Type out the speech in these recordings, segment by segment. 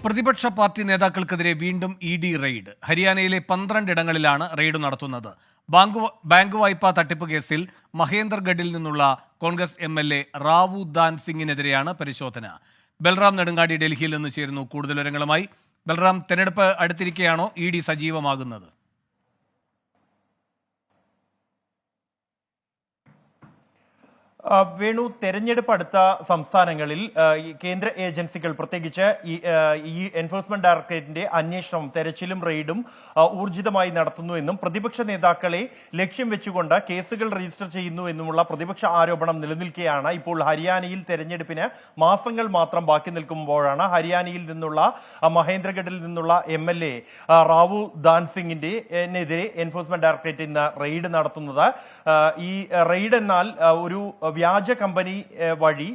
പ്രതിപക്ഷ പാർട്ടി നേതാക്കൾക്കെതിരെ വീണ്ടും ED. Raid. ഹരിയാനയിലെ 12 ഇടങ്ങളിലാണ് റെയ്ഡ് നടത്തുന്നത്. ബാങ്ക് വായ്പാ തട്ടിപ്പ് കേസിൽ മഹേന്ദർഗഡിൽ നിന്നുള്ള കോൺഗ്രസ് എം.എൽ.എ. റാവു ദാൻ സിംഗിനെതിരെയാണ് പരിശോധന. ബൽറാം നെടുങ്ങാടി ഡൽഹിയിൽ നിന്ന് ചേരുന്നു കൂടുതൽ വിവരങ്ങളുമായി. ബൽറാം, തെരഞ്ഞെടുപ്പ് അടുത്തിരിക്കെയാണോ ഇ.ഡി. സജീവമാകുന്നത്? വേണു, തെരഞ്ഞെടുപ്പ് അടുത്ത സംസ്ഥാനങ്ങളിൽ കേന്ദ്ര ഏജൻസികൾ പ്രത്യേകിച്ച് ഈ എൻഫോഴ്സ്മെന്റ് ഡയറക്ടറേറ്റിന്റെ അന്വേഷണവും തെരച്ചിലും റെയ്ഡും ഊർജിതമായി നടത്തുന്നു എന്നും പ്രതിപക്ഷ നേതാക്കളെ ലക്ഷ്യം വെച്ചുകൊണ്ട് കേസുകൾ രജിസ്റ്റർ ചെയ്യുന്നു എന്നുമുള്ള പ്രതിപക്ഷ ആരോപണം നിലനിൽക്കെയാണ് ഇപ്പോൾ ഹരിയാനയിൽ തെരഞ്ഞെടുപ്പിന് മാസങ്ങൾ മാത്രം ബാക്കി നിൽക്കുമ്പോഴാണ് ഹരിയാനയിൽ നിന്നുള്ള മഹേന്ദ്രഗഡിൽ നിന്നുള്ള എം.എൽ.എ. റാവു ദാൻ സിംഗിനെതിരെ എൻഫോഴ്സ്മെന്റ് ഡയറക്ടറേറ്റ് ഇന്ന് റെയ്ഡ് നടത്തുന്നത്. ഈ റെയ്ഡ് എന്നാൽ ഒരു വ്യാജ കമ്പനി വഴി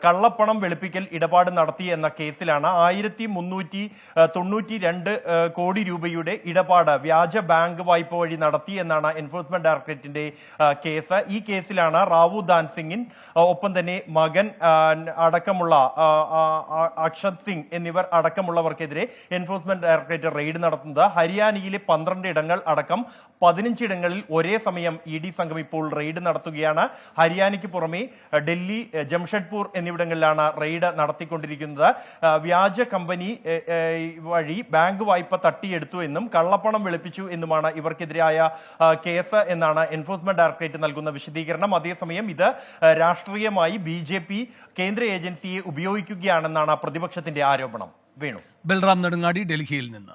കള്ളപ്പണം വെളുപ്പിക്കൽ ഇടപാട് നടത്തി എന്ന കേസിലാണ് 1392 കോടി രൂപയുടെ ഇടപാട് വ്യാജ ബാങ്ക് വായ്പ വഴി നടത്തി എന്നാണ് എൻഫോഴ്സ്മെന്റ് ഡയറക്ടറേറ്റിന്റെ കേസ്. ഈ കേസിലാണ് റാവു ദാൻ സിംഗിൻ ഒപ്പം തന്നെ മകൻ അടക്കമുള്ള അക്ഷത് സിംഗ് എന്നിവർ അടക്കമുള്ളവർക്കെതിരെ എൻഫോഴ്സ്മെന്റ് ഡയറക്ടറേറ്റ് റെയ്ഡ് നടത്തുന്നത്. ഹരിയാനയിലെ 12 ഇടങ്ങൾ അടക്കം 15 ഇടങ്ങളിൽ ഒരേ സമയം ഇ.ഡി. സംഘം ഇപ്പോൾ റെയ്ഡ് നടത്തുകയാണ്. ഹരിയാനയ്ക്ക് പുറമെ ഡൽഹി, ജംഷഡ്പൂർ എന്നിവിടങ്ങളിലാണ് റെയ്ഡ് നടത്തിക്കൊണ്ടിരിക്കുന്നത്. വ്യാജ കമ്പനി വഴി ബാങ്ക് വായ്പ തട്ടിയെടുത്തു എന്നും കള്ളപ്പണം വെളുപ്പിച്ചു എന്നുമാണ് ഇവർക്കെതിരായ കേസ് എന്നാണ് എൻഫോഴ്സ്മെന്റ് ഡയറക്ടറേറ്റ് നൽകുന്ന വിശദീകരണം. അതേസമയം ഇത് രാഷ്ട്രീയമായി BJP കേന്ദ്ര ഏജൻസിയെ ഉപയോഗിക്കുകയാണെന്നാണ് പ്രതിപക്ഷത്തിന്റെ ആരോപണം. വേണു. ബൽറാം നെടുങ്ങാടി ഡൽഹിയിൽ നിന്ന്.